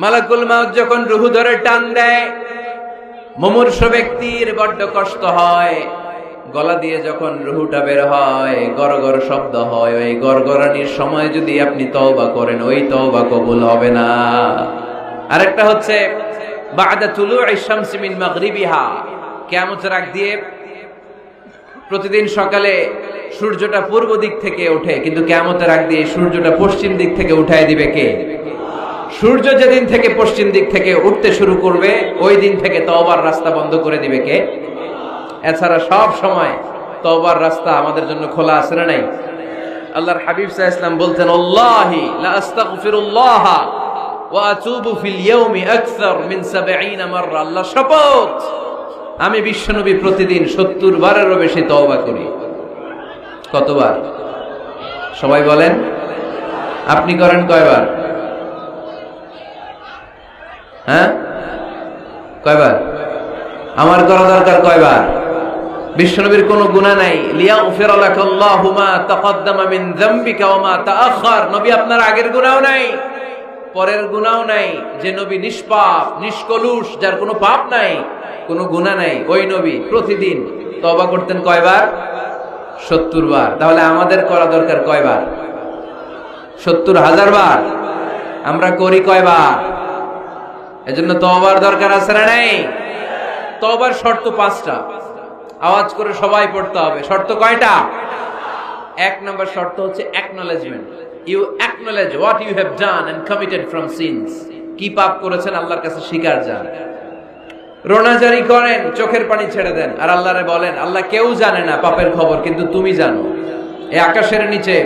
মালাকুল মাউত যখন রুহু ধরে টান দেয়, মুমূর্ষ ব্যক্তির বড্ড কষ্ট হয়। গলা দিয়ে যখন রুহুটা বের হয়, গড়গড় শব্দ হয়। ওই গড়গড়ানির সময় যদি আপনি তওবা করেন, ওই তওবা কবুল হবে না। আরেকটা হচ্ছে বা'দা তুলু'ইশ শামসি মিন মাগরিবিহা, কিয়ামতের আগ দিয়ে প্রতিদিন সকালে সূর্যটা পূর্ব দিক থেকে ওঠে, কিন্তু কিয়ামতের আগ দিয়ে সূর্যটা পশ্চিম দিক থেকে উঠায় দিবে কে? সূর্য যেদিন থেকে পশ্চিম দিক থেকে উঠতে শুরু করবে, ওই দিন থেকে তওবার রাস্তা বন্ধ করে দিবে কে? এছাড়া সব সময় তওবার রাস্তা আমাদের জন্য খোলা আছে না নাই? আল্লাহর হাবিব সাল্লাল্লাহু আলাইহি ওয়াসাল্লাম বলতেন, আল্লাহি লা আস্তাগফিরুল্লাহ ওয়া আতুবু ফিল ইয়াউমি আকসার মিন 70 মাররা। আল্লাহ শপথ, আমি বিশ্বনবী প্রতিদিন 70 বারেরও বেশি তওবা করি। কতবার? সবাই বলেন। আপনি করেন কয়বার? হ্যাঁ, কয়বার? আমার করা দরকার কয়বার? বিশ্বনবীর কোনো গুনাহ নাই। লিয়াগফির লাকাল্লাহু মা তাকদ্দামা মিন যামবিকা ওয়া মা তাআখার। নবী আপনার আগের গুনাহও নাই, পরের গুনাহও নাই। যে নবী নিষ্পাপ, নিষ্কলুষ, যার কোনো পাপ নাই, কোনো গুনাহ নাই, ওই নবী প্রতিদিন তওবা করতেন কয়বার? 70 বার। তাহলে আমাদের করা দরকার কয়বার? 70,000 বার। আমরা করি কয়বার? এজন্য তওবার দরকার আছে না নাই? তওবার শর্ত 5টা। আওয়াজ করে সবাই পড়তে হবে। শর্ত কয়টা? 1 নম্বর শর্ত হচ্ছে acknowledgement. You acknowledge what you have done and committed from sins. কি পাপ করেছেন আল্লাহর কাছে স্বীকার যান। রোনাজারি করেন, চোখের পানি ছেড়ে দেন, আর আল্লাহরে বলেন, আল্লাহ কেউ জানে না পাপের খবর, কিন্তু তুমি জানো। এই আকাশের নিচে,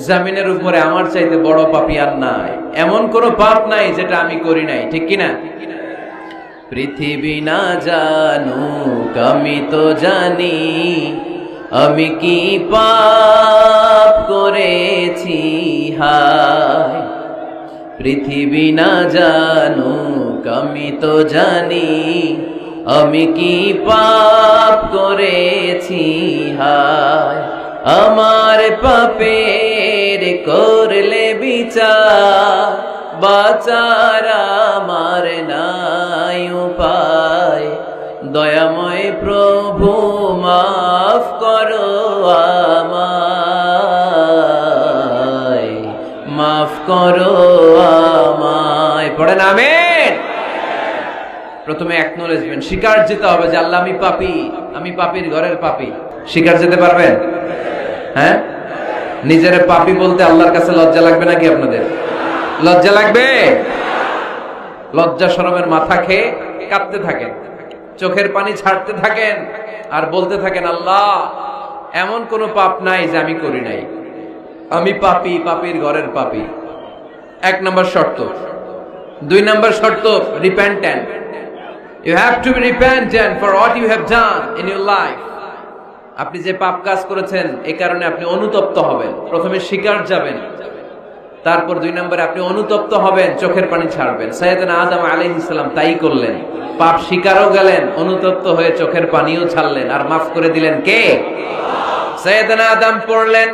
জমিনের উপরে আমার চাইতে বড় পাপী আর নাই। এমন কোনো পাপ নাই যেটা আমি করি নাই, ঠিক কিনা? পৃথিবী না জানুক, আমি তো জানি আমি কি পাপ করেছি। হায়, পৃথিবী না জানুক, আমি তো জানি আমি কি পাপ করেছি। হায়, আমার পাপের করলে বিচার, বাঁচার আমার নাই উপায়। দয়াময় প্রভু মাফ করো আমায়, মাফ করো আমায়। পড়েন আমিন। প্রথমে অ্যাকনলেজমেন্ট, স্বীকার যেতে হবে যে আল্লাহ আমি পাপী, আমি পাপীর ঘরের পাপী। স্বীকার যেতে পারবেন? হ্যাঁ, নিজের পাপী বলতে আল্লাহর কাছে লজ্জা লাগবে নাকি? আপনাদের লজ্জা লাগবে? লজ্জা শরমের মাথা খেয়ে কাঁদতে থাকেন, চোখের পানি ছাড়তে থাকেন, আর বলতে থাকেন, আল্লাহ এমন কোন পাপ নাই যে আমি করি নাই, আমি পাপী, পাপীর ঘরের পাপী। 1 নম্বর শর্ত। 2 নম্বর শর্ত, repentant. You have to be repentant for what you have done in your life. আপনি যে পাপ কাজ করেছেন, এই কারণে আপনি অনুতপ্ত হবেন। প্রথমে স্বীকার যাবেন, তারপর 2 নম্বরে আপনি অনুতপ্ত হবেন, চোখের পানি ছাড়বেন। সাইয়েদনা আদম আলাইহিস সালাম তাই করলেন। পাপ স্বীকারও গেলেন, অনুতপ্ত হয়ে চোখের পানিও ছাড়লেন, আর মাফ করে দিলেন কে? সাইয়েদনা আদম পড়লেন,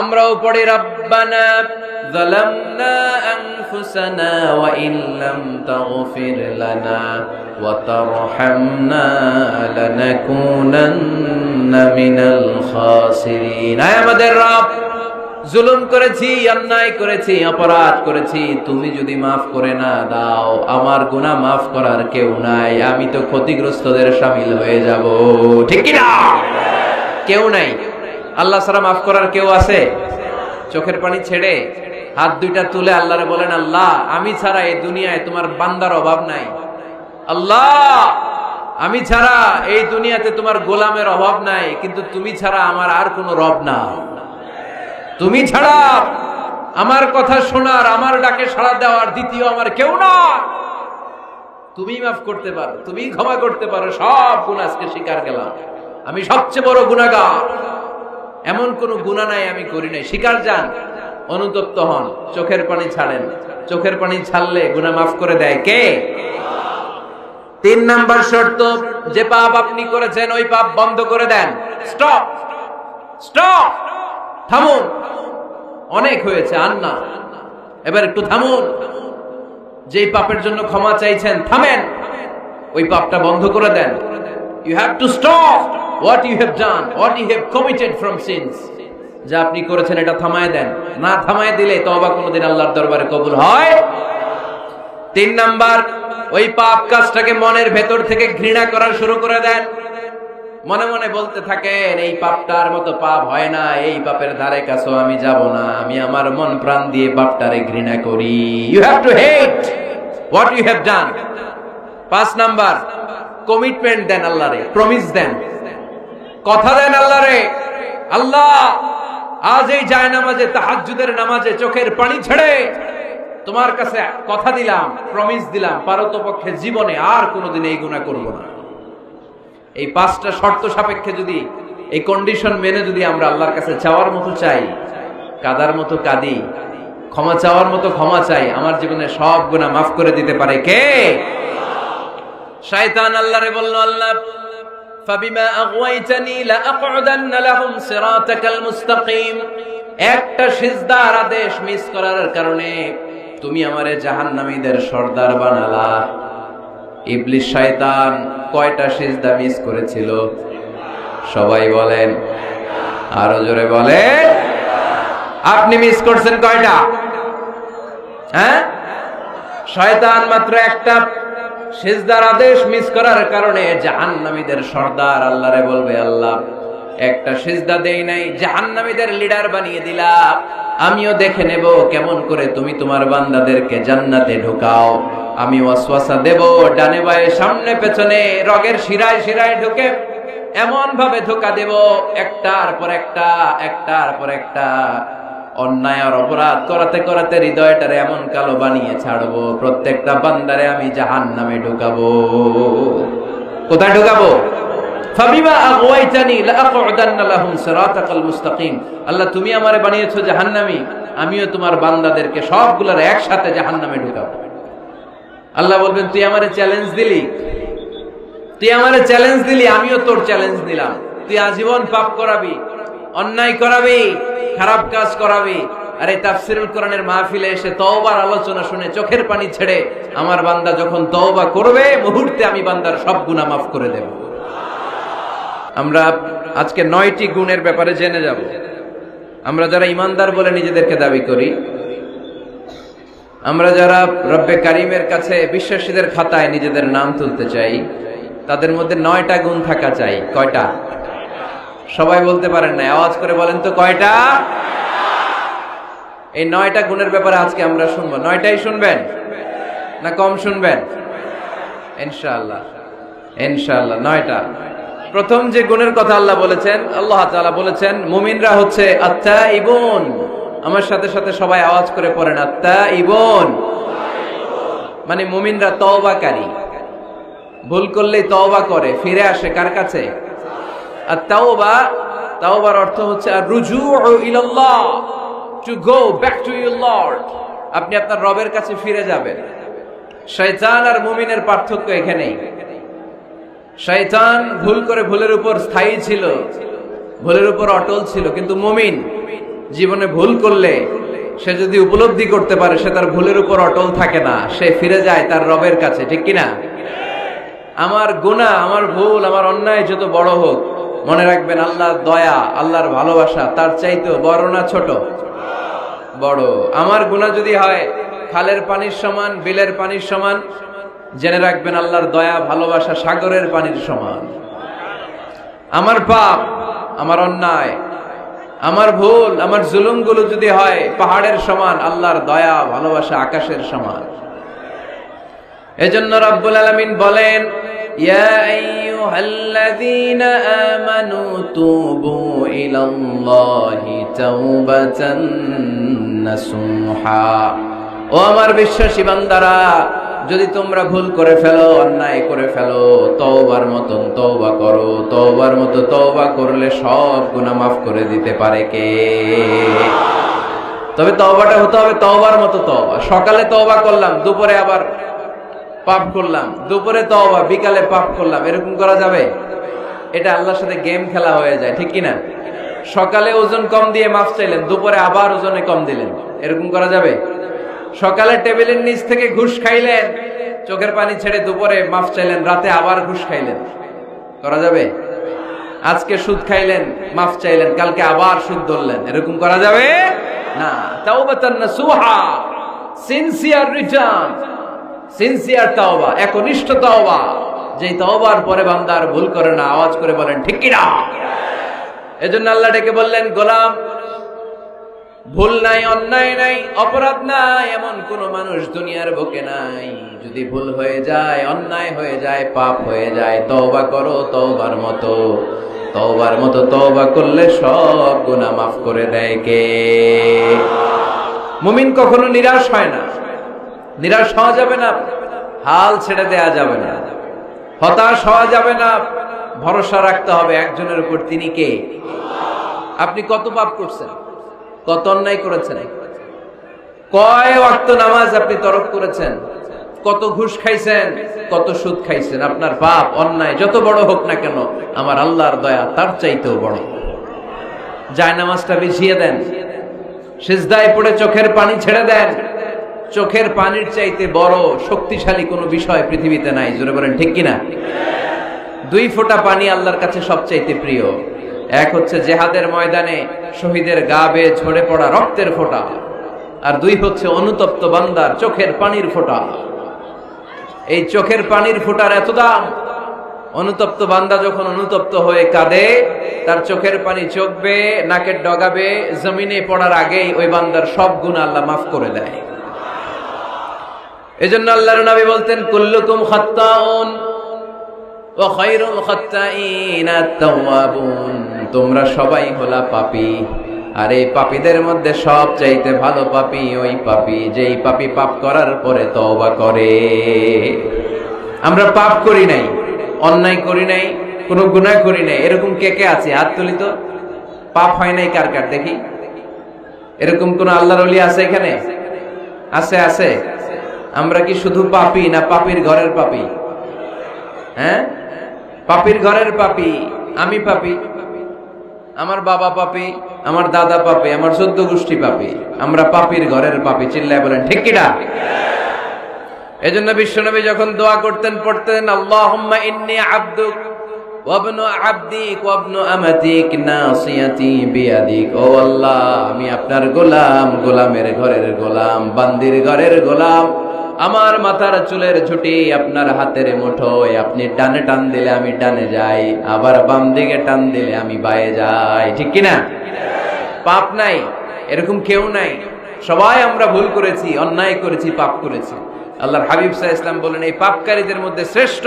আমরাও পড়ি, রব্বানা যালামনা আনফুসানা ওয়া ইন লাম তাগফির লানা ওয়া তারহামনা লানাকুনান্না মিনাল খাসিরিন। আয় আমাদের রব, জুলুম করেছি, অন্যায় করেছি, অপরাধ করেছি, তুমি যদি মাফ করে না দাও, আমার গুনাহ মাফ করার কেউ নাই, আমি তো ক্ষতিগ্রস্তদের শামিল হয়ে যাব। ঠিক কি না? কেউ নাই। আল্লাহ ছাড়া মাফ করার কেউ আছে? চোখের পানি ছেড়ে হাত 2টা তুলে আল্লাহরে বলেন, আল্লাহ আমি ছাড়া এই দুনিয়ায় তোমার বান্দার অভাব নাই। আল্লাহ আমি ছাড়া এই দুনিয়াতে তোমার গোলামের অভাব নাই, কিন্তু তুমি ছাড়া আমার আর কোনো রব না। তুমি ছাড়া আমার কথা শোনার, আমার ডাকে সাড়া দেওয়ার দ্বিতীয় আমার কেউ না। তুমি মাফ করতে পারো, তুমি ক্ষমা করতে পারো। সব গুনাহ আজকে স্বীকার গেলাম, আমি সবচেয়ে বড় গুনাহগার। এমন কোন গুনাহ নাই আমি করি নাই। স্বীকার যান, অনুতপ্ত হন, চোখের পানি ছাড়েন। চোখের পানি ছাড়লে গুনাহ মাফ করে দেয় কে? 3 নম্বর শর্ত, যে পাপ আপনি করেছেন ওই পাপ বন্ধ করে দেন। স্টপ, স্টপ, থামুন, অনেক হয়েছে, আর না, এবার একটু থামুন। যেই পাপের জন্য ক্ষমা চাইছেন থামেন, ওই পাপটা বন্ধ করে দেন। You have to stop what you have done, what you have committed from sins. যা আপনি করেছেন এটা থামায় দেন, না থামায় দিলে তওবা কোনোদিন আল্লাহর দরবারে কবুল হয়। 3 নাম্বার, ওই পাপ কাজটাকে মনের ভেতর থেকে ঘৃণা করা শুরু করে দেন। মনে মনে বলতে থাকেন এই পাপটার মতো পাপ হয় না, এই পাপের ধারে কাছেও আমি যাব না, আমি আমার মন প্রাণ দিয়ে পাপটারে ঘৃণা করি। You have to hate what you have done. 5 number, commitment দেন আল্লাহরে, প্রমিস দেন, কথা দেন আল্লাহরে, আল্লাহ আজ এই জায়নামাজে তাহাজ্জুদের নামাজে চোখের পানি ছেড়ে তোমার কাছে কথা দিলাম, প্রমিস দিলাম, পারতপক্ষে জীবনে আর কোনোদিন এই গুনাহ করব না। এই 5টা শর্ত সাপেক্ষে যদি এই কন্ডিশন মেনে যদি আমরা আল্লাহর কাছে চাওয়ার মতো চাই, কাদার মতো কাঁদি, ক্ষমা চাওয়ার মতো ক্ষমা চাই, আমার জীবনে সব গুনাহ মাফ করে দিতে পারে কে? শয়তান আল্লাহরে বলল, আল্লাহ ফাবিমা আগওয়াইতানি লাআকউদান্না লাহুম সিরাতাকাল মুস্তাকিম, একটা সিজদার আদেশ মিস করার কারণে তুমি আমারে জাহান্নামীদের সর্দার বানালা। ইবলিস শয়তান কয়টা সিজদা মিস করেছিল? সবাই বলেন, আরো জোরে বলেন। আপনি মিস করছেন কয়টা? হ্যাঁ, শয়তান মাত্র একটা সিজদার আদেশ মিস করার কারণে জাহান্নামীদের সর্দার আল্লাহরে বলবে, আল্লাহ একটা সিজদা দেই নাই, জাহান্নামীদের লিডার বানিয়ে দিলা, আমিও দেখে নেব কেমন করে তুমি তোমার বান্দাদেরকে জান্নাতে ঢোকাও। আমি ওয়াসওয়াসা দেব, ডানে বায়ে সামনে পেছনে রগের শিরায় শিরায় ঢুকে এমন ভাবে ধোকা দেব, একটার পর একটা, একটার পর একটা অন্যায় আর অপরাধ করাতে করাতে হৃদয়টারে এমন কালো বানিয়ে ছাড়বো, প্রত্যেকটা বান্দারে আমি জাহান্নামে ঢুকাবো। কোথায় ঢুকাবো? ফাবিমা আগওয়াইতানি লাআকউদান্না লাহুম সিরাতাকাল মুস্তাকিম, আল্লাহ তুমি আমারে বানিয়েছো জাহান্নামী, আমিও তোমার বান্দাদেরকে সবগুলোর একসাথে জাহান্নামে ঢুকাবো। আল্লাহ বলবেন, তুই আমারে চ্যালেঞ্জ দিলি, তুই আমারে চ্যালেঞ্জ দিলি, আমিও তোর চ্যালেঞ্জ দিলাম। তুই আজীবন পাপ করাবি, অন্যায় করাবি, খারাপ কাজ করাবি, আর এই তাফসীরুল কোরআনের মাহফিলে এসে তওবার আলোচনা শুনে চোখের পানি ছেড়ে আমার বান্দা যখন তওবা করবে, মুহূর্তে আমি বান্দার সব গুনাহ মাফ করে দেব। আমরা আজকে 9টি গুণের ব্যাপারে জেনে যাব। আমরা যারা ইমানদার বলে নিজেদেরকে দাবি করি, আমরা যারা রব্বে কারিমের কাছে বিশ্বাসীদের খাতায় নিজেদের নাম তুলতে চাই, তাদের মধ্যে 9টা গুণ থাকা চাই। কয়টা? সবাই বলতে পারেন না, আওয়াজ করে বলেন তো কয়টা? এই 9টা গুণের ব্যাপারে আজকে আমরা শুনবো। 9টাই শুনবেন না কম শুনবেন? ইনশাআল্লাহ, ইনশাআল্লাহ 9টা। প্রথম যে গুণের কথা আল্লাহ বলেছেন, আল্লাহ তাআলা বলেছেন মুমিনরা হচ্ছে আত্তাইবুন। আমার সাথে সাথে সবাই আওয়াজ করে পড়েন, আত্তাইবুন মানে মুমিনরা তওবাকারী, ভুল করলেই তওবা করে, ফিরে আসে কার কাছে? আত-তাওবা, তাওবার অর্থ হচ্ছে আর-রুজুউ ইলাল্লাহ, to go back to your lord. আপনি আপনার রবের কাছে ফিরে যাবেন। শয়তান আর মুমিনের পার্থক্য এখানেই। শয়তান ভুল করে ভুলের উপর স্থায়ী ছিল, ভুলের উপর অটল ছিল, কিন্তু মুমিন জীবনে ভুল করলে সে যদি উপলব্ধি করতে পারে সে তার ভুলের উপর অটল থাকে না, সে ফিরে যায় তার রবের কাছে। ঠিক কিনা? আমার গুনাহ, আমার ভুল, আমার অন্যায় যত বড় হোক, মনে রাখবেন আল্লাহর দয়া, আল্লাহর ভালোবাসা তার চাইতেও বড় না ছোট? বড়। আমার গুনাহ যদি হয় খালের পানির সমান, বিলের পানির সমান, জেনে রাখবেন আল্লাহর দয়া ভালোবাসা সাগরের পানির সমান। আমার পাপ, আমার অন্যায়, আমার ভুল, আমার জুলুমগুলো যদি হয় পাহাড়ের সমান, আল্লাহর দয়া ভালোবাসা আকাশের সমান। এজন্য রব্বুল আলামিন বলেন, ইয়া আইয়ুহাল্লাযীনা আমানু তুবু ইলাল্লাহি তাওবাতান নাসুহা। ও আমার বিশ্বাসী বান্দারা, যদি তোমরা ভুল করে ফেলো, অন্যায় করে ফেলো, তওবার মতন তওবা করো। তওবার মতো তওবা করলে সব গুনাহ মাফ করে দিতে পারে কে? তবে তওবাটা হতে হবে তওবার মতো তওবা। সকালে তওবা করলাম, দুপুরে আবার পাপ করলাম, দুপুরে তওবা, বিকালে পাপ করলাম, এরকম করা যাবে? এটা আল্লাহর সাথে গেম খেলা হয়ে যায়, ঠিক কিনা? সকালে ওজন কম দিয়ে মাফ চাইলেন, দুপুরে আবার ওজনে কম দিলেন, এরকম করা যাবে? সকালে টেবিলের নিচ থেকে ঘুষ খাইলেন, চোখের পানি ছেড়ে দুপুরে মাফ চাইলেন, রাতে আবার ঘুষ খাইলেন, করা যাবে? আজকে সুদ খাইলেন, মাফ চাইলেন, কালকে আবার সুদ ধরলেন, এরকম করা যাবে না। তাওবাতান নাসুহা, সিনসিয়ার রিটার্ন, সিনসিয়ার তাওবা, একনিষ্ঠ তাওবা, যেই তাওবার পরে বান্দা আর ভুল করে না। আওয়াজ করে বলেন ঠিক কি না? এজন্য আল্লাহ ডেকে বললেন, গোলাম, ভুল নাই, অন্যায় নাই, অপরাধ নাই, এমন কোন মানুষ দুনিয়ার বুকে নাই। যদি ভুল হয়ে যায়, অন্যায় হয়ে যায়, পাপ হয়ে যায়, তওবা করো তওবার মতো। তওবার মতো তওবা করলে সব গুনাহ মাফ করে দেয় কে? মুমিন কখনো নিরাশ হয় না, নিরাশ হওয়া যাবে না, হাল ছেড়ে দেয়া যাবে না, হতাশ হওয়া যাবে না। ভরসা রাখতে হবে একজনের উপর, তিনি কে? আপনি কত পাপ করছেন, কত অন্যায় করেছেন, কয় ওয়াক্ত নামাজ আপনি তরক করেছেন, কত ঘুষ খাইছেন, কত সুদ খাইছেন। আপনার পাপ অন্যায় যত বড় হোক না কেন, আমার আল্লাহর দয়া তার চাইতেও বড়। জায়নামাজটা বিছিয়ে দেন, সিজদায় পড়ে চোখের পানি ছেড়ে দেন। চোখের পানির চাইতে বড় শক্তিশালী কোনো বিষয় পৃথিবীতে নাই। জোরে বলেন ঠিক কিনা? 2 ফোঁটা পানি আল্লাহর কাছে সবচাইতে প্রিয়। এক হচ্ছে জিহাদের ময়দানে শহীদের গা বেয়ে ঝরে পড়া রক্তের ফোঁটা, আর 2 হচ্ছে অনুতপ্ত বান্দার চোখের পানির ফোঁটা। এই চোখের পানির ফোঁটার এত দাম, অনুতপ্ত বান্দা যখন অনুতপ্ত হয়ে কাঁদে, তার চোখের পানি চোখ বেয়ে নাকের ডগা বেয়ে জমিনে পড়ার আগেই ওই বান্দার সব গুনাহ আল্লাহ মাফ করে দেয়। এজন্য আল্লাহর নবী বলতেন, কুল্লুকুম খাত্তাউন ওয়া খায়রুল খাত্তাইনা আত-তাওয়াবুন। তোমরা সবাই হলা পাপী, আর এই পাপীদের মধ্যে সবচাইতে ভালো পাপী ওই পাপী যেই পাপী পাপ করার পরে তওবা করে। আমরা পাপ করি নাই, অন্যায় করি নাই, কোনো গুনাহ করি নাই, এরকম কে কে আছে? হাত তুলি তো। পাপ হয় নাই কার কার দেখি? এরকম কোন আল্লাহর ওলি আছে এখানে? আছে? আছে। আমরা কি শুধু পাপী না পাপীর ঘরের পাপী? হ্যাঁ, পাপীর ঘরের পাপী। আমি পাপী, আমার বাবা পাপী, আমার দাদা পাপী, আমার 14 গোষ্ঠী পাপী। আমরা পাপীর ঘরের পাপী। চিল্লায় বলেন ঠিক কিনা? এজন্য বিশ্বনবী যখন দোয়া করতেন, পড়তেন, আল্লাহুম্মা ইন্নী আবদুক ওয়া ইবনু আবদিক ওয়া ইবনু আমাতিক নাসিয়াতি বিয়াদিক। ও আল্লাহ, আমি আপনার গোলাম, গোলামের ঘরের গোলাম, বান্দির ঘরের গোলাম। আমার মাথার চুলের ঝুঁটি আপনার হাতের মুঠোয়। আপনি ডানে টান দিলে আমি ডানে যাই, আবার বাম দিকে টান দিলে আমি বায়ে যাই। ঠিক কিনা? পাপ নাই এরকম কেউ নাই। সবাই আমরা ভুল করেছি, অন্যায় করেছি, পাপ করেছি। আল্লাহর হাবিব সাল্লাল্লাহু আলাইহি ওয়াসাল্লাম বলেন, এই পাপকারীদের মধ্যে শ্রেষ্ঠ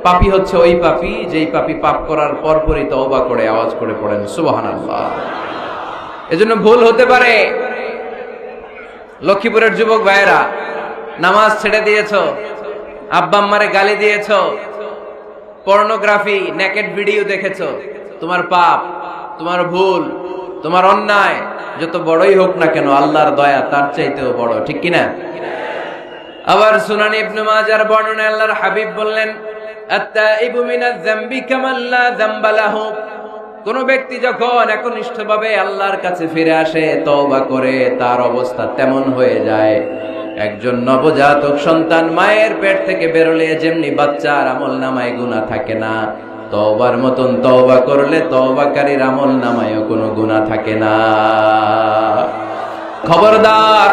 পাপী হচ্ছে ওই পাপী যেই পাপী পাপ করার পরপরই তওবা করে। আওয়াজ করে পড়েন সুবহানাল্লাহ। এজন্য ভুল হতে পারে। লক্ষ্মীপুরের যুবক ভাইয়েরা, নামাজ ছেড়ে দিয়েছো, আব্বা আম্মারে গালি দিয়েছো, পর্নোগ্রাফি, নেকেড ভিডিও দেখেছো, তোমার পাপ, তোমার ভুল, তোমার অন্যায় যত বড়ই হোক না কেন, আল্লাহর দয়া তার চাইতেও বড়। ঠিক কিনা? আবার সুনান ইবনে মাজার বর্ণনায় আল্লাহর হাবিব বললেন, আত-তাইবু মিনাজ যামবি কামান লা যামবা লাহু। কোন ব্যক্তি যখন একনিষ্ঠভাবে আল্লাহর কাছে ফিরে আসে, তওবা করে, তার অবস্থা তেমন হয়ে যায় একজন নবজাতক সন্তান মায়ের পেট থেকে বেরোলে যেমনি বাচ্চার আমলনামায় গুনাহ থাকে না, তওবার মতন তওবা করলে তওবাকারীর আমলনামায়ও কোনো গুনাহ থাকে না। খবরদার,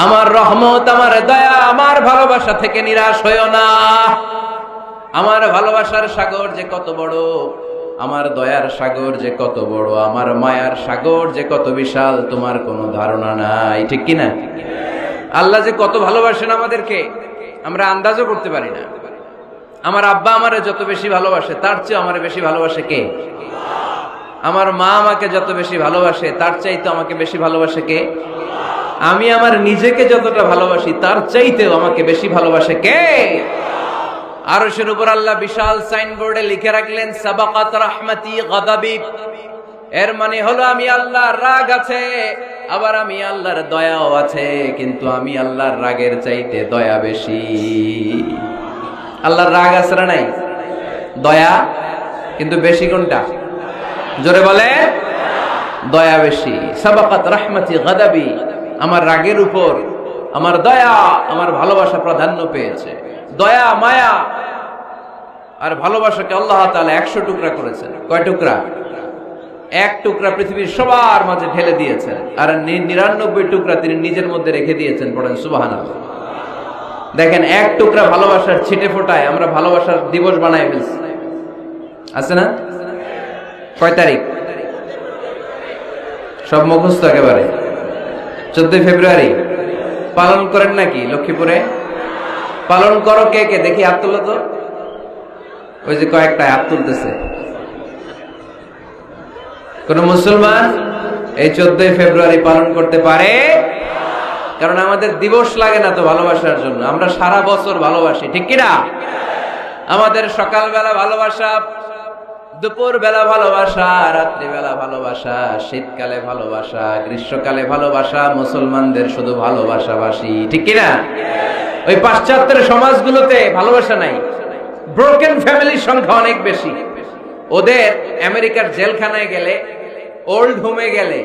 আমার রহমত, আমার দয়া, আমার ভালোবাসা থেকে নিরাশ হইও না। আমার ভালোবাসার সাগর যে কত বড়, আমার দয়ার সাগর যে কত বড়, আমার মায়ার সাগর যে কত বিশাল, তোমার কোনো ধারণা নাই। ঠিক কিনা? আল্লাহ যে কত ভালোবাসেন আমাদেরকে, আমরা আন্দাজও করতে পারি না। আমার আব্বা আমারে যত বেশি ভালোবাসে, তার চেয়ে আমারে বেশি ভালোবাসে কে? আমার মা আমাকে যত বেশি ভালোবাসে, তার চাইতে আমাকে বেশি ভালোবাসে কে? আমি আমার নিজেকে যতটা ভালোবাসি, তার চাইতেও আমাকে বেশি ভালোবাসে কে? আরশের উপর আল্লাহ বিশাল সাইনবোর্ডে লিখে রাখলেন, সাবাকাত রাহমাতি গাদাবি। এর মানে হলো আমি আল্লাহর রাগ আছে, আবার আমি আল্লাহর দয়াও আছে, কিন্তু আমি আল্লাহর রাগের চাইতে দয়া বেশি। আল্লাহর রাগ আছে না নাই? দয়া কিন্তু বেশি কোনটা? জোরে বলে, দয়া বেশি। সাবাকাত রাহমাতি গাদাবি। আমার রাগের উপর আমার দয়া, আমার ভালোবাসা প্রাধান্য পেয়েছে। দয়া, মায়া আর ভালোবাসাকে আল্লাহ তাআলা 100 টুকরা করেছেন। কয় টুকরা? এক টুকরা পৃথিবীর সবার মাঝে ঢেলে দিয়েছেন, আর 99 টুকরা তিনি নিজের মধ্যে রেখে দিয়েছেন। পড়েন সুবহানাল্লাহ। দেখেন, এক টুকরা ভালোবাসার ছিটে ফোটায় আমরা ভালোবাসার দিবস বানায় ফেলছি, আছে না? কয় তারিখ? সব মুখস্থ একেবারে। 14 ফেব্রুয়ারি পালন করেন নাকি লক্ষ্মীপুরে? পালন করো কে কে? দেখি হাত তোলো তো। ওই যে কয়েকটা হাত তুলতেছে। কোন মুসলমান এই 14 ফেব্রুয়ারি পালন করতে পারে? কারণ আমাদের দিবস লাগে না তো ভালোবাসার জন্য, আমরা সারা বছর ভালোবাসি, ঠিক কিনা? আমাদের সকালবেলা ভালোবাসা, দুপুর বেলা ভালোবাসা, রাত্রিবেলা ভালোবাসা, শীতকালে ভালোবাসা, গ্রীষ্মকালে ভালোবাসা, মুসলমানদের শুধু ভালোবাসাবাসী, ঠিক কিনা? ওই পাশ্চাত্যের সমাজগুলোতে ভালোবাসা নাই, ব্রোকেন ফ্যামিলির সংখ্যা অনেক বেশি। ওদের আমেরিকার জেলখানায় গেলে, ওল্ড হোমে গেলে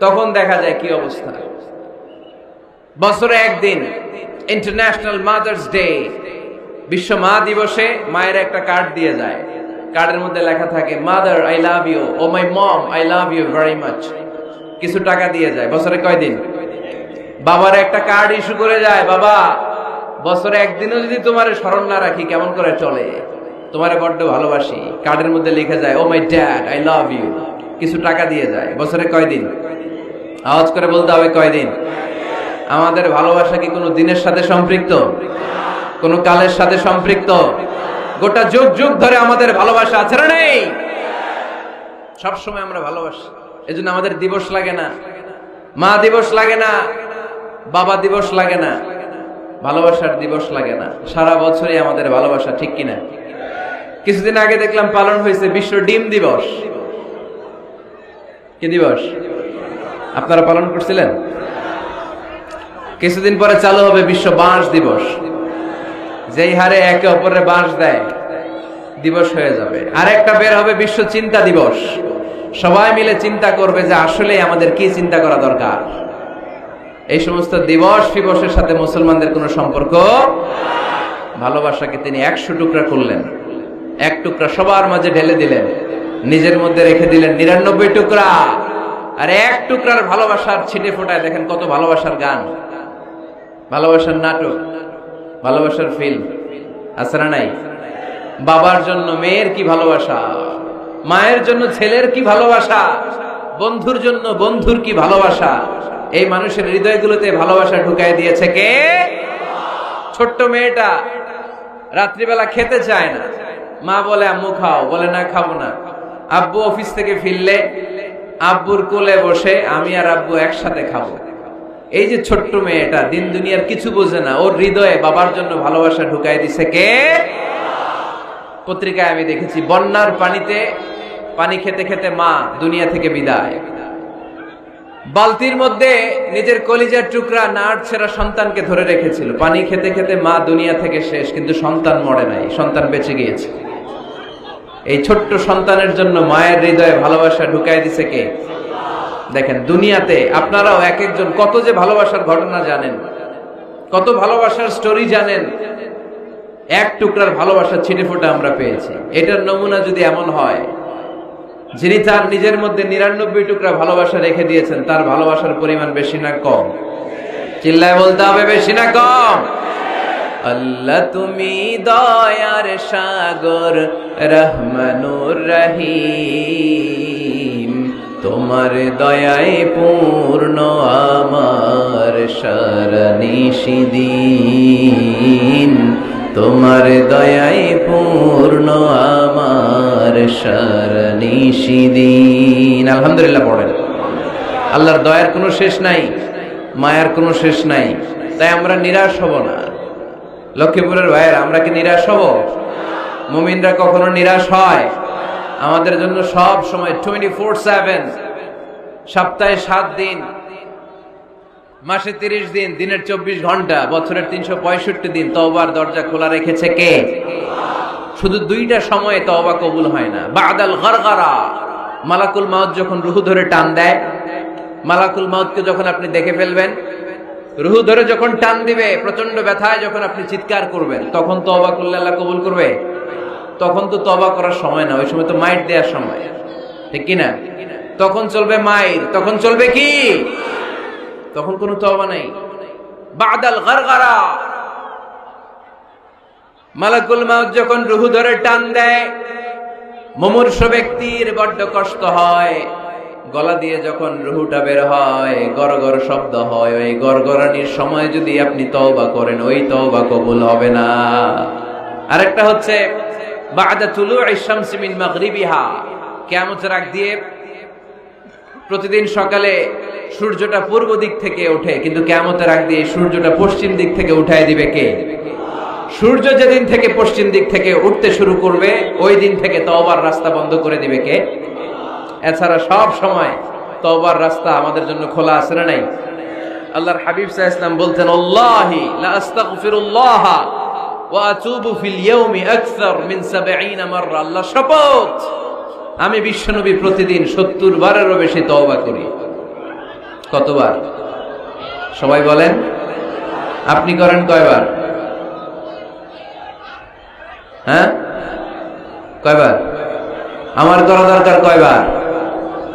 তখন দেখা যায় কি অবস্থা। বছরে একদিন ইন্টারন্যাশনাল মাদার্স ডে, বিশ্ব মা দিবসে মায়ের একটা কার্ড দিয়ে যায়। কার্ডের মধ্যে লেখা থাকে, mother I love you, oh my mom I love you very much. কিছু টাকা দিয়ে যায়। বছরে কয়দিন? বাবার একটা কার্ড ইস্যু করে যায়, বাবা বছরে একদিনও যদি তোমার স্মরণ না রাখি কেমন করে চলে, তোমারে বড্ড ভালোবাসি। কার্ডের মধ্যে লিখে যায়, oh my dad I love you. কিছু টাকা দিয়ে যায়। বছরে কয়দিন? আওয়াজ করে বলতে হবে, কয়দিন? আমাদের ভালোবাসা কি কোনো দিনের সাথে সম্পৃক্ত? কোন কালের সাথে সম্পৃক্ত? গোটা যুগ যুগ ধরে আমাদের ভালোবাসা আছে না নেই? সবসময় আমরা ভালোবাসি। এজন্য আমাদের দিবস লাগে না, মা দিবস লাগে না, বাবা দিবস লাগে না, ভালোবাসার দিবস লাগে না। সারা বছরই আমাদের ভালোবাসা, ঠিক কিনা? কিছুদিন আগে দেখলাম পালন হয়েছে বিশ্ব ডিম দিবস। কি দিবস? আপনারা পালন করছিলেন? কিছুদিন পরে চালু হবে বিশ্ব বাঁশ দিবস। যেই হারে একে অপরের বাঁশ দেয়, দিবস হয়ে যাবে। আর একটা বের হবে বিশ্ব চিন্তা দিবস। সবাই মিলে চিন্তা করবে যে আসলে আমাদের কি চিন্তা করা দরকার। এই সমস্ত দিবস ফিবসের সাথে মুসলমানদের কোনো সম্পর্ক। ভালোবাসাকে তিনি 100 টুকরা করলেন, এক টুকরা সবার মাঝে ঢেলে দিলেন, নিজের মধ্যে রেখে দিলেন 99 টুকরা। আর এক টুকরার ভালোবাসার ছিটে ফোটায় দেখেন কত ভালোবাসার গান, ভালোবাসার নাটক, ভালোবাসার ফিল্ম আছে না নাই? বাবার জন্য মেয়ের কি ভালোবাসা, মায়ের জন্য ছেলের কি ভালোবাসা, বন্ধুর জন্য বন্ধুর কি ভালোবাসা। এই মানুষের হৃদয়গুলোতে ভালোবাসা ঢুকাই দিয়েছে কে? ছোট্ট মেয়েটা রাত্রিবেলা খেতে চায় না, মা বলে আম্মু খাও, বলে না খাবো না। আব্বু অফিস থেকে ফিরলে আব্বুর কোলে বসে আমি আর আব্বু একসাথে খাবো। এই যে ছোট্ট মেয়েটা দিন দুনিয়ার কিছু বোঝে না, ওর হৃদয়ে বাবার জন্য ভালোবাসা ঢুকাই দিছে কে? পত্রিকায় আমি দেখেছি, বন্যার পানিতে পানি খেতে খেতে মা দুনিয়া থেকে বিদায়। বালতির মধ্যে নিজের কলিজার টুকরা নাড় ছেঁড়া সন্তানকে ধরে রেখেছিল। পানি খেতে খেতে মা দুনিয়া থেকে শেষ, কিন্তু সন্তান মরে নাই, সন্তান বেঁচে গিয়েছে। এই ছোট্ট সন্তানের জন্য মায়ের হৃদয়ে ভালোবাসা ঢুকাই দিছে কে? দেখেন, দুনিয়াতে আপনারাও এক একজন কত যে ভালোবাসার ঘটনা জানেন, কত ভালোবাসার স্টোরি জানেন। এক টুকরার ভালোবাসা ছিটে ফোটা আমরা পেয়েছি। এটার নমুনা যদি এমন হয়, যিনি তার নিজের মধ্যে 99 টুকরা ভালোবাসা রেখে দিয়েছেন, তার ভালোবাসার পরিমাণ বেশি না কম? চিল্লায় বলতে হবে, বেশি না কম? আল্লাহ তুমি দয়ার সাগর, রহমানুর রহিম, তোমার দয়ায় পূর্ণ আমার সারা নিশিদিন, তোমার দয়ায় পূর্ণ আমার সারা নিশিদিন। আলহামদুলিল্লাহ পড়েন। আল্লাহর দয়ার কোনো শেষ নাই, মায়ার কোনো শেষ নাই। তাই আমরা নিরাশ হব না। লক্ষ্মীপুরের ভাইয়েরা, আমরা কি নিরাশ হব? মুমিনরা কখনো নিরাশ হয়? আমাদের জন্য সব সময় 24/7, সপ্তাহে 7 দিন, মাসে 30 দিন, দিনের 24 ঘন্টা, বছরের 365 দিন তওবার দরজা খোলা রেখেছে কে? শুধু 2টা সময়ে তওবা কবুল হয় না। বাদাল গরগরা, মালাকুল মাউত যখন রূহ ধরে টান দেয়, মালাকুল মাউতকে যখন আপনি দেখে ফেলবেন, রুহু ধরে যখন টান দিবে, প্রচন্ড ব্যথায় যখন আপনি চিৎকার করবেন, তখন তওবা করলে আল্লাহ কবুল করবে? তখন তো তওবা করার সময় না, ওই সময় তো মাইর দেওয়ার সময়, ঠিক কি না? তখন চলবে মাইর, তখন চলবে কি? তখন কোনো তওবা নাই। বাদাল গারগারা, মালাকুল মাউত যখন রুহু ধরে টান দেয়, মুমূর্ষু ব্যক্তির বড্ড কষ্ট হয়। গলা দিয়ে যখন রুহুটা বের হয়, গরগর শব্দ হয়। ওই গরগরানির সময় যদি আপনি তওবা করেন, ওই তওবা কবুল হবে না। আরেকটা হচ্ছে বাদা তুলুইশ শামসি মিন মাগরিবিহা, কিয়ামতের আগ দিয়ে প্রতিদিন সকালে সূর্যটা পূর্ব দিক থেকে ওঠে, কিন্তু কিয়ামতের আগ দিয়ে সূর্যটা পশ্চিম দিক থেকে উঠায় দিবে কে? সূর্য যেদিন থেকে পশ্চিম দিক থেকে উঠতে শুরু করবে, ওই দিন থেকে তওবার রাস্তা বন্ধ করে দিবে কে? এছাড়া সব সময় তওবার রাস্তা আমাদের জন্য খোলা আছে না নাই? আল্লাহর হাবিব সাল্লাল্লাহু আলাইহি ওয়াসাল্লাম বলতেন, আল্লাহি লা আস্তাগফিরুল্লাহ ওয়া আতুবু ফিল ইয়াউমি আকসার মিন 70 মাররা। আল্লাহ শপথ, আমি বিশ্বনবী প্রতিদিন 70 বারেরও বেশি তওবা করি। কতবার? সবাই বলেন, আপনি করেন কয়বার? হ্যাঁ, কয়বার? আমার করা দরকার কয়বার?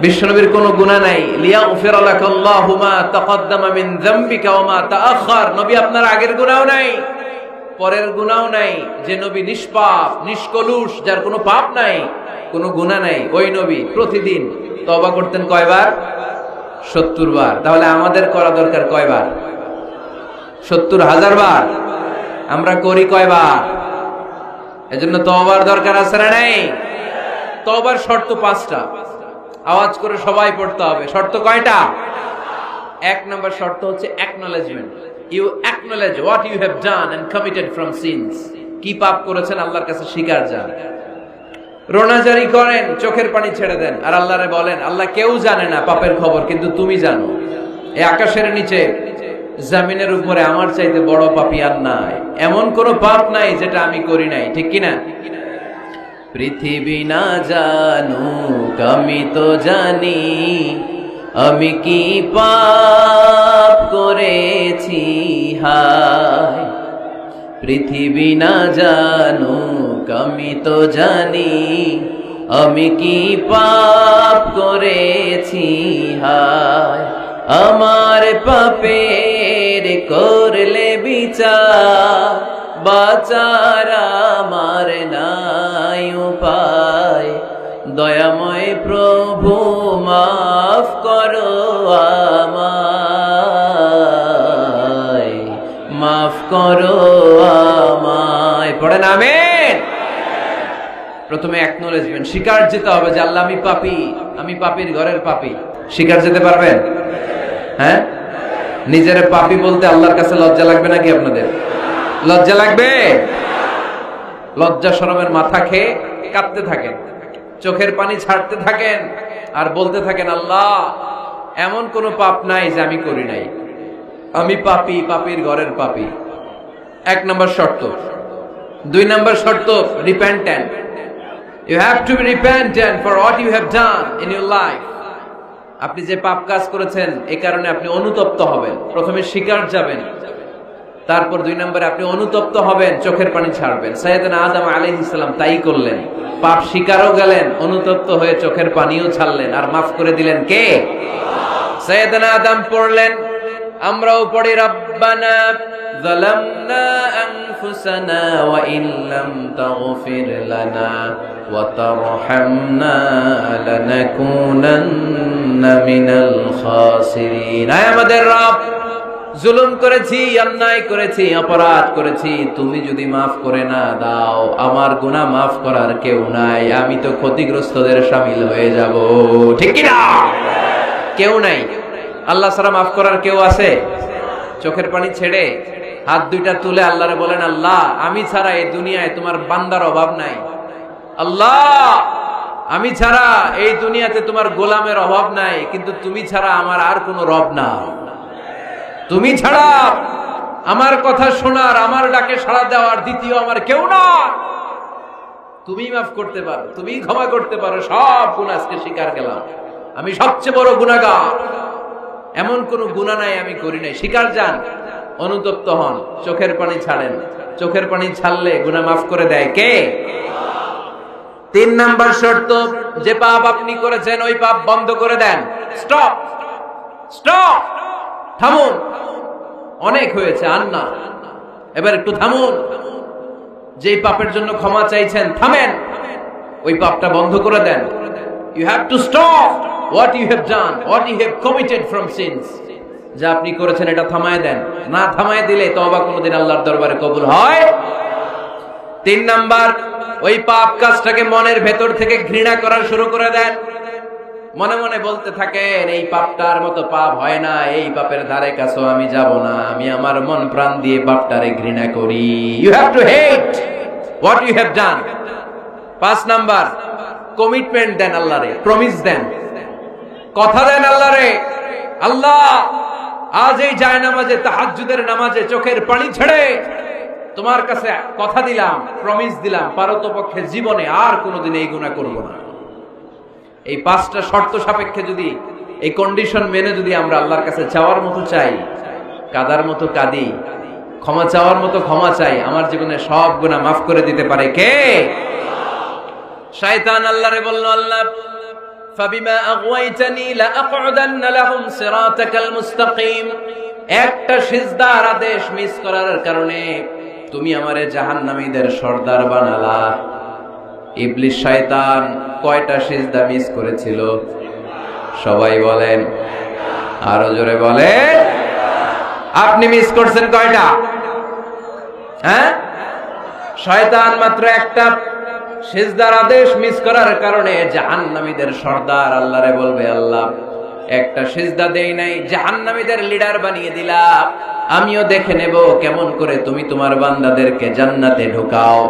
বিশ্বনবীর কোনো গুনাহ নাই। লিয়াগফির লাকাল্লাহু মা তাকদ্দামা মিন যামবিকা ওয়া মা তাআখার। নবী আপনার আগের গুনাহও নাই, পরের গুনাহও নাই। যে নবী নিষ্পাপ, নিষ্কলুষ, যার কোনো পাপ নাই, কোনো গুনাহ নাই, ওই নবী প্রতিদিন তওবা করতেন কয়বার? 70 বার। তাহলে আমাদের করা দরকার কয়বার? 70,000 বার। আমরা করি কয়বার? এজন্য তওবার দরকার আছে না নাই? তওবার শর্ত 5টা, আওয়াজ করে সবাই পড়তে হবে। শর্ত কয়টা? 1 নম্বর শর্ত হচ্ছে acknowledgement. You acknowledge what you have done and committed from sins. কি পাপ করেছেন আল্লাহর কাছে স্বীকার যান। রোনাজারি করেন, চোখের পানি ছেড়ে দেন, আর আল্লাহরে বলেন, আল্লাহ কেউ জানে না পাপের খবর, কিন্তু তুমি জানো। এই আকাশের নিচে, জমিনের উপরে আমার চাইতে বড় পাপী আর নাই। এমন কোন পাপ নাই যেটা আমি করি নাই, ঠিক কিনা? পৃথিবী না জানুক, আমি তো জানি আমি কি পাপ করেছি। হায়, পৃথিবী না জানুক, আমি তো জানি আমি কি পাপ করেছি। হায়, আমার পাপের করলে বিচার, বাঁচার আমার নাই উপায়। দয়াময় প্রভু মাফ করো আমায়, মাফ করো আমায়। পড়েন আমিন। প্রথমে অ্যাকনলেজমেন্ট, স্বীকার যেতে হবে যে আল্লাহ আমি পাপী, আমি পাপীর ঘরের পাপী। স্বীকার যেতে পারবেন? হ্যাঁ, নিজের পাপী বলতে আল্লাহর কাছে লজ্জা লাগবে নাকি? আপনাদের লজ্জা লাগবে? লজ্জা শরমের মাথা খেয়ে কাঁদতে থাকেন, চোখের পানি ছাড়তে থাকেন, আর বলতে থাকেন, আল্লাহ এমন কোন পাপ নাই যে আমি করি নাই, আমি পাপী, পাপীর ঘরের পাপী। 1 নম্বর শর্ত। 2 নম্বর শর্ত, repentant. You have to be repentant for what you have done in your life. আপনি যে পাপ কাজ করেছেন, এই কারণে আপনি অনুতপ্ত হবেন। প্রথমে স্বীকার যাবেন, তারপর 2 নম্বরে আপনি অনুতপ্ত হবেন, চোখের পানি ছাড়বেন। সাইয়েদনা আদম আলাইহিস সালাম তাই করলেন। পাপ স্বীকারও গেলেন, অনুতপ্ত হয়ে চোখের পানিও ছাড়লেন, আর মাফ করে দিলেন কে? সাইয়েদনা আদম পড়লেন, আমরাও পড়ি, রব্বানা যালামনা আনফুসানা ওয়া ইন লাম তাগফির লানা ওয়া তারহামনা লানাকুনান্না মিনাল খাসিরিন। আয় আমাদের রব, জুলুম করেছি, অন্যায় করেছি, অপরাধ করেছি, তুমি যদি মাফ করে না দাও, আমার গুনাহ মাফ করার কেউ নাই, আমি তো ক্ষতিগ্রস্তদের শামিল হয়ে যাব, ঠিক কি না? কেউ নাই, আল্লাহ ছাড়া মাফ করার কেউ আছে? চোখের পানি ছেড়ে হাত 2টা তুলে আল্লাহরে বলেন, আল্লাহ আমি ছাড়া এই দুনিয়ায় তোমার বান্দার অভাব নাই। আল্লাহ আমি ছাড়া এই দুনিয়াতে তোমার গোলামের অভাব নাই, কিন্তু তুমি ছাড়া আমার আর কোনো রব না। তুমি ছাড়া আমার কথা শোনার, আমার ডাকে সাড়া দেওয়ার দ্বিতীয় আমার কেউ না। তুমি মাফ করতে পারো, তুমি ক্ষমা করতে পারো। সব গুনাহ আজকে স্বীকার গেলাম, আমি সবচেয়ে বড় গুনাহগার। এমন কোনো গুনাহ নাই আমি করি নাই, স্বীকার যান, অনুতপ্ত হন, চোখের পানি ছাড়েন। চোখের পানি ছাড়লে গুনাহ মাফ করে দেয় কে? 3 নাম্বার শর্ত, যে পাপ আপনি করেছেন ওই পাপ বন্ধ করে দেন। স্টপ, স্টপ, থামুন, অনেক হয়েছে, আর না, এবার একটু থামুন। যেই পাপের জন্য ক্ষমা চাইছেন থামেন, ওই পাপটা বন্ধ করে দেন। You have to stop what you have done, what you have committed from sins. যা আপনি করেছেন এটা থামায় দেন, না থামায় দিলে তওবা কোনোদিন আল্লাহর দরবারে কবুল হয়। 3 নাম্বার, ওই পাপ কাজটাকে মনের ভেতর থেকে ঘৃণা করা শুরু করে দেন। মনে মনে বলতে থাকেন, এই পাপটার মতো পাপ হয় না, এই পাপের ধারে কাছেও আমি যাব না, আমি আমার মন প্রাণ দিয়ে পাপটারে ঘৃণা করি। You have to hate what you have done. 5 number, commitment দেন আল্লাহরে, প্রমিস দেন, কথা দেন আল্লাহরে, আল্লাহ আজ এই জায়নামাজে, তাহাজ্জুদের নামাজে চোখের পানি ছেড়ে তোমার কাছে কথা দিলাম, প্রমিস দিলাম, পারতপক্ষে জীবনে আর কোনোদিন এই গুনাহ করব না। এই 5টা শর্ত সাপেক্ষে যদি, এই কন্ডিশন মেনে যদি আমরা আল্লাহর কাছে চাওয়ার মতো চাই, কাদার মতো কাঁদি, ক্ষমা চাওয়ার মতো ক্ষমা চাই, আমার জীবনে সব গুনাহ মাফ করে দিতে পারে কে? শয়তান আল্লাহরে বলল, আল্লাহ ফাবিমা আগওয়াইতানি লাআকউদান্না লাহুম সিরাতাকাল মুস্তাকিম। একটা সিজদার আদেশ মিস করার কারণে তুমি আমারে জাহান্নামীদের সর্দার বানালা। ইবলিস শয়তান কয়টা সিজদা মিস করেছিল? সবাই বলেন, আরো জোরে বলেন। আপনি মিস করছেন কয়টা? হ্যাঁ, শয়তান মাত্র একটা সিজদার আদেশ মিস করার কারণে জাহান্নামীদের সর্দার আল্লাহরে বলবে, আল্লাহ একটা সিজদা দেই নাই, জাহান্নামীদের লিডার বানিয়ে দিলাম, আমিও দেখে নেব কেমন করে তুমি তোমার বান্দাদেরকে জান্নাতে ঢুকাও।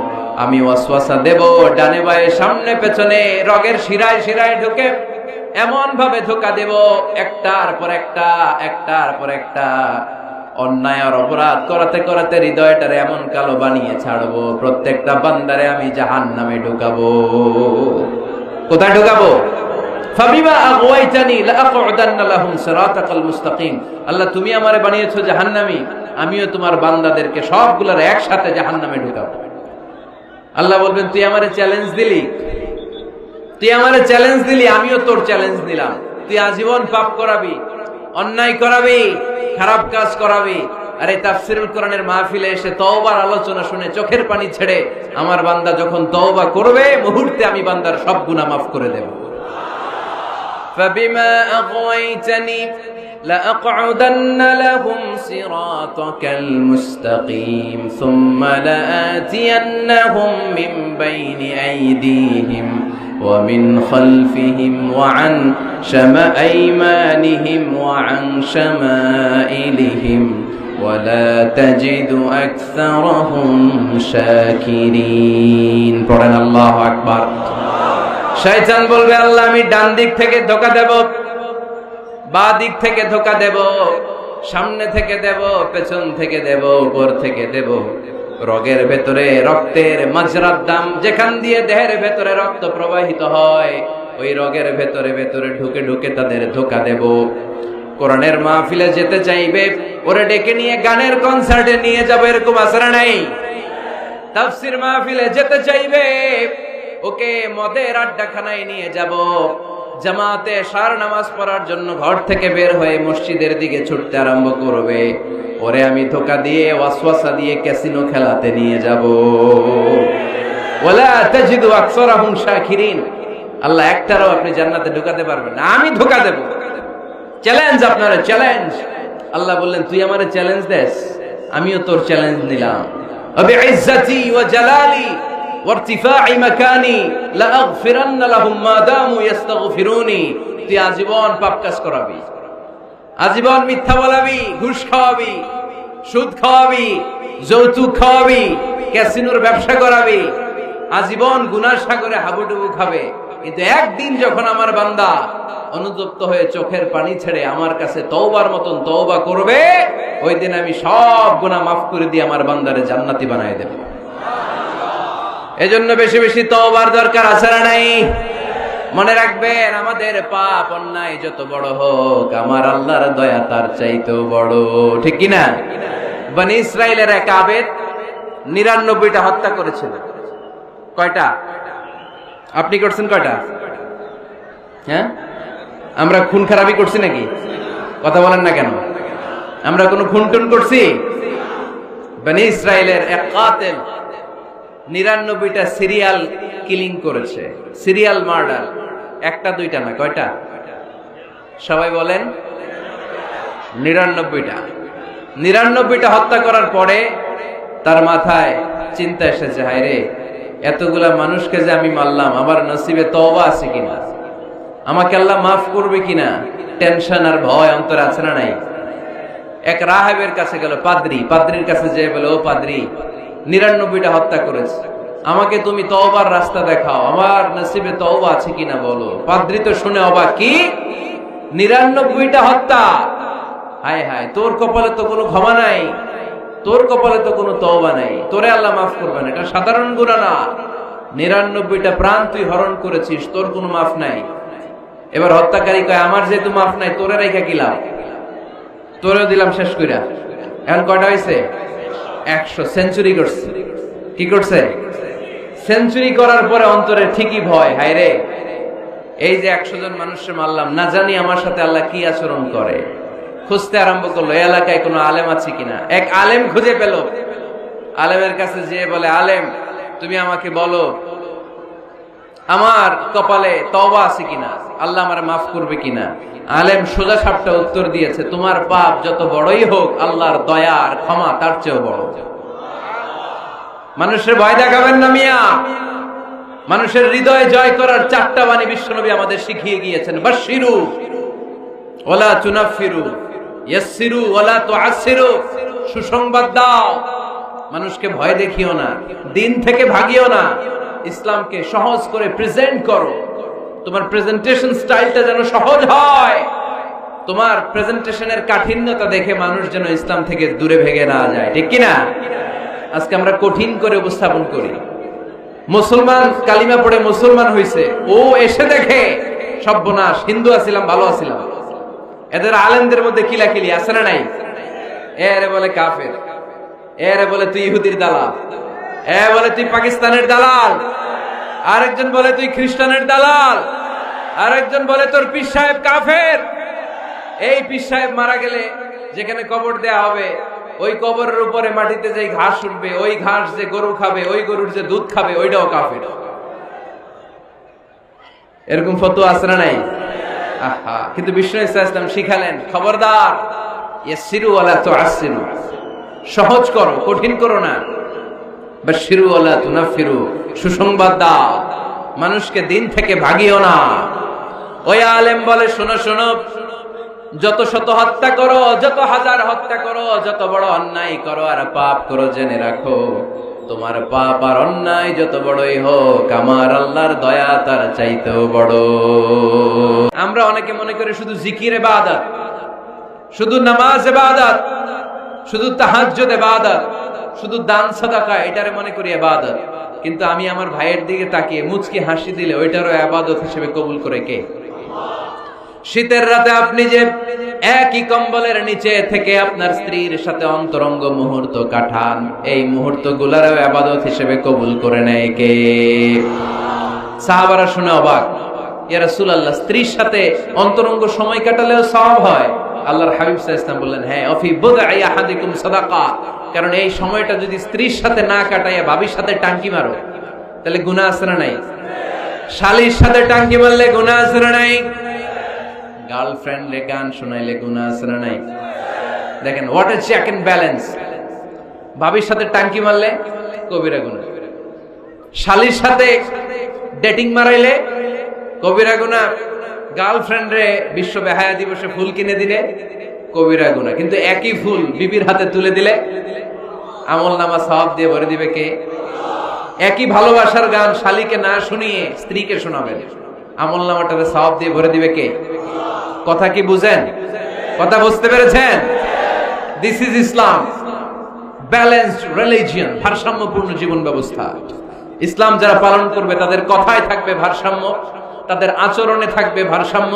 আমি ওয়াসওয়াসা দেব, ডানে বায়ে সামনে পেছনে রগের শিরায় শিরায় ঢুকে এমন ভাবে ধোঁকা দেব, একটার পর একটা, একটার পর একটা অন্যায় আর অপরাধ করাতে করাতে হৃদয়টারে এমন কালো বানিয়ে ছাড়বো, প্রত্যেকটা বান্দারে আমি জাহান্নামে ঢুকাবো। কোথায় ঢুকাবো? ফাবিমা আগওয়াইতানি লাআকউদান্না লাহুম সিরাতাকাল মুস্তাকিম। আল্লাহ তুমি আমারে বানিয়েছো জাহান্নামী, আমিও তোমার বান্দাদেরকে সবগুলোর একসাথে জাহান্নামে ঢুকাবো। আল্লাহ বলবেন, তুই আমারে চ্যালেঞ্জ দিলি, তুই আমারে চ্যালেঞ্জ দিলি, আমিও তোর চ্যালেঞ্জ দিলাম। তুই আজীবন পাপ করাবি, অন্যায় করাবি, খারাপ কাজ করাবি, আর এই তাফসীরুল কোরআনের মাহফিলে এসে তওবার আলোচনা শুনে চোখের পানি ছেড়ে আমার বান্দা যখন তওবা করবে, মুহূর্তে আমি বান্দার সব গুনাহ মাফ করে দেব। ফাবিমা আগওয়াইতানি লাআকউদান্না লাহুম সিরাতাকাল মুস্তাকিম সুম্মা লাআতিয়ান্নাহুম মিন বাইনি আইদিহিম ومن خلفهم وعن أيمانهم وعن شمائلهم ولا تجد أكثرهم شاكرين. পড়েন আল্লাহু আকবার। শয়তান বলবে, আল্লাহ আমি ডান দিক থেকে ধোঁকা দেব, বাঁ দিক থেকে ধোঁকা দেব, সামনে থেকে দেব, পেছন থেকে দেব, উপর থেকে দেব, রগের ভেতরে রক্তের মাজরার দাম, যেখান দিয়ে দেহের ভেতরে রক্ত প্রবাহিত হয়, ওই রগের ভেতরে ভেতরে ঢুকে ঢুকে তাদের ধোঁকা দেব। কোরআনের মাহফিলে যেতে চাইবে ওরে ডেকে নিয়ে গানের কনসার্টে নিয়ে যাবো, এরকম আসরা নাই। তাফসীর মাহফিলে যেতে চাইবে ওকে মদের আড্ডাখানায় নিয়ে যাব। জামাতে সার নামাজ পড়ার জন্য ঘর থেকে বের হয়ে মসজিদের দিকে ছুটতে আরম্ভ করবে, ওরে আমি ধোঁকা দিয়ে ওয়াসওয়াসা দিয়ে ক্যাসিনো খেলাতে নিয়ে যাব। ওয়ালা তাজিদু আকসারাহুম শাকিরিন। আল্লাহ একটারও আপনি জান্নাতে ঢুকাতে পারবেন না, আমি ধোঁকা দেব। চ্যালেঞ্জ, আপনারা চ্যালেঞ্জ। আল্লাহ বললেন, তুই আমারে চ্যালেঞ্জ দেস, আমিও তোর চ্যালেঞ্জ নিলাম। বিইজ্জাতি ওয়া জালালি ওয়া ইরতিফা'i মাকানি লাআগফিরান্না লাহুম মা দামু ইস্তাগফিরুনি। তুই আজীবন পাপ কাজ করাবি, আজীবন মিথ্যা বলাবি, ঘুষ খাওয়াবি, সুদ খাওয়াবি, যৌতুক খাওয়াবি, ক্যাসিনোর ব্যবসা করাবি, আজীবন গুনার সাগরে হাবুডুবু খাবে। কিন্তু একদিন যখন আমার বান্দা অনুতপ্ত হয়ে চোখের পানি ছেড়ে আমার কাছে তওবার মতন তওবা করবে, ওই দিন আমি সব গুনাহ মাফ করে দিয়ে আমার বান্দারে জান্নাতি বানায় দেব। এজন্য বেশি বেশি তওবার দরকার আছে না নাই? মনে রাখবেন, আমাদের পাপ অন্যায় যত বড় হোক, আমার আল্লাহর দয়া তার চাইতেও বড়। ঠিক কিনা? বনি ইসরাইলের এক আবেদ 99টা হত্যা করেছিল। কয়টা? আপনি করছেন কয়টা? হ্যাঁ, আমরা খুন খারাপি করছি নাকি? কথা বলেন না কেন? আমরা কোনো খুন টুন করছি? বনি ইসরাইলের এক কাতেল 99টা সিরিয়াল কিলিং করেছে, সিরিয়াল মার্ডার। একটা দুইটা না, কয়টা? সবাই বলেন। 99টা হত্যা করার পরে তার মাথায় চিন্তা এসেছে, হায় রে, এতগুলা মানুষকে যে আমি মারলাম, আমার নসিবে তওবা আছে কিনা, আমাকে আল্লাহ মাফ করবে কিনা, টেনশন আর ভয় অন্তরে আছে না নাই? এক রাহেবের কাছে গেল, পাদ্রির কাছে যেয়ে বলে, ও পাদ্রি, 99টা হত্যা করেছে, আমাকে তুমি তওবার রাস্তা দেখাও, আমার নসিবে তওবা আছে কিনা বলো। পাদ্রি তো শুনে অবাক, কি 99টা হত্যা? হায় হায়, তোর কপালে তো কোনো ক্ষমা নাই, তোর কপালে তো কোনো তওবা নাই, তোরে আল্লাহ মাফ করবে না, এটা সাধারণ গুনাহ না। 99টা প্রাণ তুই হরণ করেছিস, তোর কোনো মাফ নাই। এবার হত্যাকারী কয়, আমার যেহেতু মাফ নাই, তোরে রেখা কি লাভ, তোরেও দিলাম শেষ কইরা। এখন কয়টা হয়েছে? 100। সেঞ্চুরি করছে। কি করছে? সেঞ্চুরি করার পরে অন্তরে ঠিকই ভয়, হায় রে, এই যে 100 জন মানুষকে মারলাম, না জানি আমার সাথে আল্লাহ কি আচরণ করে। খুঁজতে আরম্ভ করলো, এই এলাকায় কোনো আলেম আছে কিনা। এক আলেম খুঁজে পেল। আলেমের কাছে যেয়ে বলে, আলেম, তুমি আমাকে বলো, আমার কপালে তওবা আছে কিনা, আল্লাহ আমার মাফ করবে কিনা। আলেম সোজা সাপটা উত্তর দিয়েছে, তোমার পাপ যত বড়ই হোক, আল্লাহর দয়া আর ক্ষমা তার চেয়েও বড়। মানুষের ভয় দেখাবেন না মিয়া। মানুষের হৃদয় জয় করার 4টা বাণী বিশ্বনবী আমাদের শিখিয়ে গিয়েছেন। বাশশিরু ওয়ালা তুনাফিরু, ইয়াসসিরু ওয়ালা তুআসসিরু। সুসংবাদ দাও, মানুষকে ভয় দেখিও না, দিন থেকে ভাগিও না, ইসলামকে সহজ করে প্রেজেন্ট করো। তোমার প্রেজেন্টেশন স্টাইলটা যেন সহজ হয়, তোমার প্রেজেন্টেশনের কাঠিন্যতা দেখে মানুষ যেন ইসলাম থেকে দূরে ভেগে না যায়। ঠিক কিনা? আজকে আমরা কঠিন করে উপস্থাপন করি। মুসলমান কালিমা পড়ে মুসলমান হইছে, ও এসে দেখে সর্বনাশ, হিন্দু আছিলাম, ভালো আছিলাম। এদের আলেমদের মধ্যে কিলাকিলি আছে না নাই? এরে বলে কাফের, এরে বলে তুই ইহুদির দালাল, এ বলে তুই পাকিস্তানের দালাল, আরেকজন বলে তুই খ্রিস্টানের দালাল, আরেকজন বলে তোর পীর সাহেব কাফের। এই পীর সাহেব মারা গেলে যেখানে কবর দেয়া হবে, ওই কবরের উপরে মাটিতে যে ঘাস উঠবে, ওই ঘাস যে গরু খাবে, ওই গরুর যে দুধ খাবে, ওইটাও কাফের। এরকম ফতোয়া আছে না নাই? আহা, কিন্তু বিষ্ণু ইসলাম শিখালেন, খবরদার, ইয়াসসিরু ওয়ালা তুআসসিরু, সহজ করো, কঠিন করো না। বাশশিরু ওয়ালা তুনাফিরু, সুসংবাদ দাও, মানুষকে দিন থেকে ভাগিও না। ওই আলেম বলে, শোনো শোনো, যত শত হত্যা করো, যত হাজার হত্যা করো, যত বড় অন্যায় করো আর পাপ করো, জেনে রাখো, তোমার পাপ আর অন্যায় যত বড়ই হোক, আমার আল্লাহর দয়া তার চাইতেও বড়। আমরা অনেকে মনে করি শুধু জিকির ইবাদত, শুধু নামাজ ইবাদত, শুধু তাহাজ্জুদ ইবাদত, শুধু দান সাদাকা, এটারে মনে করি ইবাদত। কিন্তু আমি আমার ভাইয়ের দিকে তাকিয়ে মুচকি হাসি দিলে ওইটারও ইবাদত হিসেবে কবুল করে কে? শীতের রাতে আপনি যে একই কম্বলের নিচে থেকে আপনার স্ত্রীর সাথে অন্তরঙ্গ মুহূর্ত কাটান, এই মুহূর্তগুলোরও ইবাদত হিসেবে কবুল করে নেয় কে? সাহাবারা শুনে অবাক, ইয়া রাসূলুল্লাহ, স্ত্রীর সাথে অন্তরঙ্গ সময় কাটালেও সওয়াব হয়? আল্লাহর হাবিব সাল্লাল্লাহু আলাইহি ওয়াসাল্লাম বললেন, হ্যাঁ, অফি বুদআই আহাদিকুম সাদাকা। কারণ এই সময়টা যদি স্ত্রীর সাথে না কাটাইয়া ভাবির সাথে টাঙ্কি মারো, তাহলে গুনাহ আছে না নাই? শালীর সাথে টাঙ্কি মারলে গুনাহ আছে না নাই? গার্লফ্রেন্ডে গান শোনাইলে গুনাহ আছে না নাই? দেখেন, what a check and balance. ভাবির সাথে টাঙ্কি মারলে কবিরা গুনাহ, শালীর সাথে ডেটিং মারাইলে কবিরা গুনাহ, গার্লফ্রেন্ডে বিশ্ব বেহায়া দিবসে ফুল কিনে দিলে কবিরা গুনাহ। কিন্তু একই ফুল বিবির হাতে তুলে দিলে আমলনামা সওয়াব দিয়ে ভরে দিবে কে? একই ভালোবাসার গান শালীকে না শুনিয়ে স্ত্রীকে শোনাবেন, আমলনামাটারে সওয়াব দিয়ে ভরে দিবে কে? কথা কি বুঝেন? কথা বুঝতে পেরেছেন? This is Islam, balanced religion, ভারসাম্যপূর্ণ জীবন ব্যবস্থা। ইসলাম যারা পালন করবে তাদের কথায় থাকবে ভারসাম্য, তাদের আচরণে থাকবে ভারসাম্য,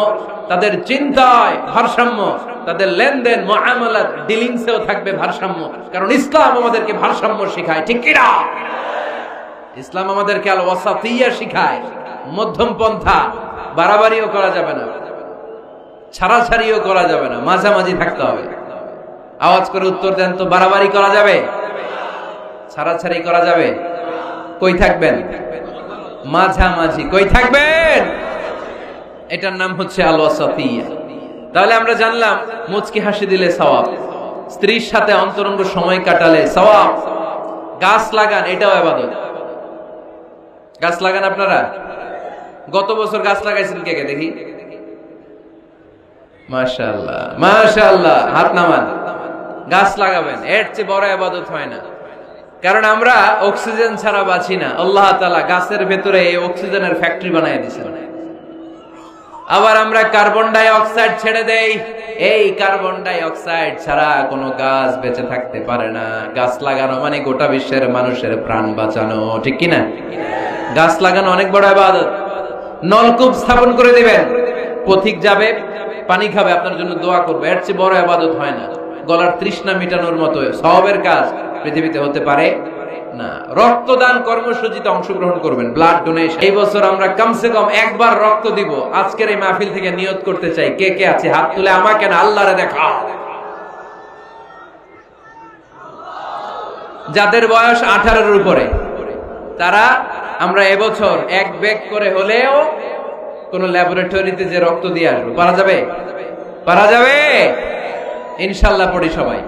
তাদের চিন্তায় ভারসাম্য, তাদের লেনদেন মুআমালাত ডিলিংসেও থাকবে ভারসাম্য। কারণ ইসলাম আমাদেরকে ভারসাম্য শেখায়, ঠিক কি না? ইসলাম আমাদেরকে আল ওয়াসাতিয়া শিখায়, মধ্যম পন্থা। বাড়াবাড়িও করা যাবে না, ছাড়াছাড়িও করা যাবে না, মাঝামাঝি থাকতে হবে। আওয়াজ করে উত্তর দেন তো, বাড়াবাড়ি করা যাবে? ছাড়াছাড়ি করা যাবে? কই থাকবেন? মাঝামাঝি। কই থাকবেন? এটার নাম হচ্ছে আল ওয়াসাতিয়া। তাহলে আমরা জানলাম মুচকি হাসি দিলে সওয়াব, স্ত্রীর সাথে অন্তরঙ্গ সময় কাটালে সওয়াব, গাছ লাগান এটাও ইবাদত। গাছ লাগান আপনারা? গত বছর গাছ লাগাইছেন কে কে দেখি? মাশাআল্লাহ মাশাআল্লাহ, হাত নামান। গাছ লাগাবেন, এর চেয়ে বড় ইবাদত হয় না। কারণ আমরা অক্সিজেন ছাড়া বাঁচি না। আল্লাহ তাআলা গাছের ভেতরে এই অক্সিজেনের ফ্যাক্টরি বানিয়ে দিয়েছেন। আবার আমরা কার্বন ডাই অক্সাইড ছেড়ে দেই, এই কার্বন ডাই অক্সাইড ছাড়া কোনো গাছ বেঁচে থাকতে পারে না। গাছ লাগানো মানে গোটা বিশ্বের মানুষের প্রাণ বাঁচানো, ঠিক কি না? গাছ লাগানো অনেক বড় ইবাদত। নলকূপ স্থাপন করে দিবেন, পথিক যাবে পানি খাবে, আপনার জন্য দোয়া করবে, এর চেয়ে বড় ইবাদত হয় না। গলার তৃষ্ণা মিটানোর মতো সওয়াবের কাজ পৃথিবীতে হতে পারে না। রক্তদান কর্মসূচিতে অংশগ্রহণ করবেন, ব্লাড ডোনেশন। এই বছর আমরা কমসে কম একবার রক্ত দিব। আজকের এই মাহফিল থেকে নিয়ত করতে চাই। কে কে আছে হাত তুলে? আমাকে না, আল্লাহরে দেখা। যাদের বয়স 18-এর উপরে তারা, আমরা এবছর এক ব্যাগ করে হলেও কোন ল্যাবরেটরিতে যে রক্ত দিয়ে আসবো। পারা যাবে? পারা যাবে ইনশাআল্লাহ। পড়ি সবাই।